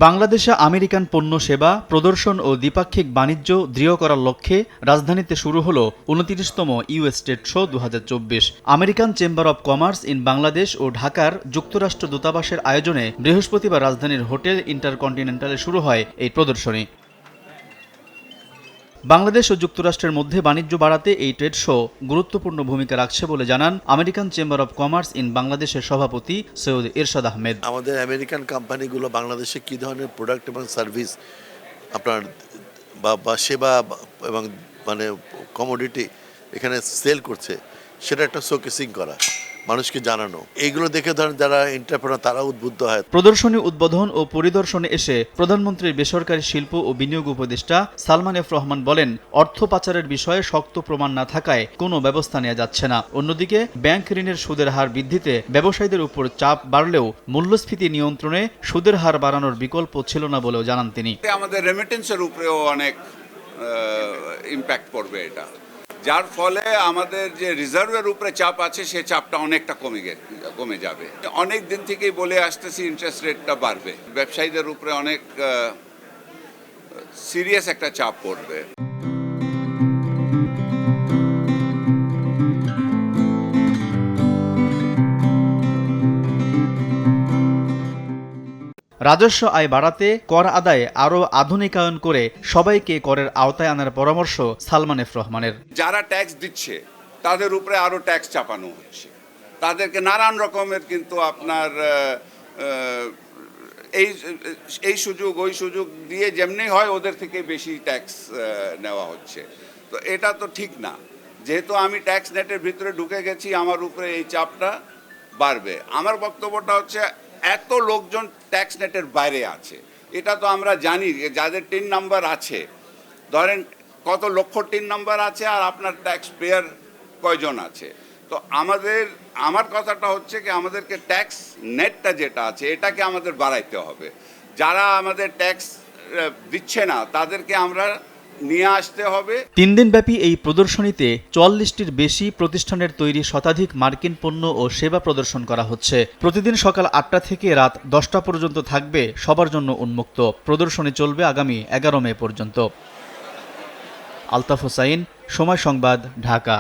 বাংলাদেশে আমেরিকান পণ্য সেবা প্রদর্শন ও দ্বিপাক্ষিক বাণিজ্য দৃঢ় করার লক্ষ্যে রাজধানীতে শুরু হলো ২৯তম US trade show ২০২৪। American chamber of commerce in Bangladesh ও ঢাকার যুক্তরাষ্ট্র দূতাবাসের আয়োজনে বৃহস্পতিবার রাজধানীর হোটেল ইন্টারকন্টিনেন্টালে শুরু হয় এই প্রদর্শনী। বাংলাদেশ ও যুক্তরাষ্ট্রের মধ্যে বাণিজ্য বাড়াতে এই ট্রেড শো গুরুত্বপূর্ণ ভূমিকা রাখছে বলে জানান American chamber of commerce in বাংলাদেশের সভাপতি সৈয়দ এরশাদ আহমেদ। আমাদের আমেরিকান কোম্পানিগুলো বাংলাদেশে কী ধরনের প্রোডাক্ট এবং সার্ভিস আপনার বা সেবা এবং মানে কমোডিটি এখানে সেল করছে, সেটা একটা শোকেসিং করা, মানুষকে জানানো, এইগুলো দেখে ধরেন যারা এন্টারপ্রেনার তারা উদ্বুদ্ধ হয়। প্রদর্শনী উদ্বোধন ও পরিদর্শনে এসে প্রধানমন্ত্রীর বেসরকারি শিল্প ও বিনিয়োগ উপদেষ্টা সালমান এফ রহমান বলেন, অর্থ পাচারের বিষয়ে শক্ত প্রমাণ না থাকায় কোনো ব্যবস্থা নেওয়া যাচ্ছে না। অন্যদিকে ব্যাংক ঋণের সুদের হার বৃদ্ধিতে ব্যবসায়ীদের উপর চাপ বাড়লেও মূল্যস্ফীতি নিয়ন্ত্রণে সুদের হার বাড়ানোর বিকল্প ছিল না বলেও জানান তিনি। আমাদের রেমিটেন্সের উপরেও অনেক ইম্প্যাক্ট পড়বে এটা, যার ফলে আমাদের যে রিজার্ভের উপরে চাপ আছে সে চাপটা অনেকটা কমে যাবে। অনেক দিন থেকেই বলে আসতেছি ইন্টারেস্ট রেটটা বাড়বে, ব্যবসায়ীদের উপরে অনেক সিরিয়াস একটা চাপ পড়বে। রাজস্ব আয় বাড়াতে কর আদায় আরও আধুনিকায়ন করে সবাইকে করের আওতায় আনার পরামর্শ সালমান এফ রহমানের। যারা ট্যাক্স দিচ্ছে তাদের উপরে আরও ট্যাক্স চাপানো হচ্ছে, তাদেরকে নানান রকমের কিন্তু আপনার এই সুযোগ ওই সুযোগ দিয়ে যেমনি হয় ওদের থেকে বেশি ট্যাক্স নেওয়া হচ্ছে। তো এটা তো ঠিক না। যেহেতু আমি ট্যাক্স নেটের ভিতরে ঢুকে গেছি, আমার উপরে এই চাপটা বাড়বে। আমার বক্তব্যটা হচ্ছে, এত লোকজন ট্যাক্স নেটের বাইরে আছে, এটা তো আমরা জানি যাদের টিন নাম্বার আছে, ধরেন কত লক্ষ টিন নাম্বার আছে আর আপনার ট্যাক্স পেয়ার কয়জন আছে। তো আমার কথাটা হচ্ছে কি, আমাদেরকে ট্যাক্স নেটটা যেটা আছে এটাকে আমাদের বাড়াইতে হবে। যারা আমাদের ট্যাক্স দিচ্ছে না তাদেরকে আমরা নিয়ে আসতে হবে। ৩ দিনব্যাপী এই প্রদর্শনীতে ৪৪টির বেশি প্রতিষ্ঠানের তৈরি শতাধিক মার্কিন পণ্য ও সেবা প্রদর্শন করা হচ্ছে। প্রতিদিন সকাল ৮টা থেকে রাত ১০টা পর্যন্ত থাকবে সবার জন্য উন্মুক্ত। প্রদর্শনী চলবে আগামী ১১ মে পর্যন্ত। আলতাফ হোসাইন, সময় সংবাদ, ঢাকা।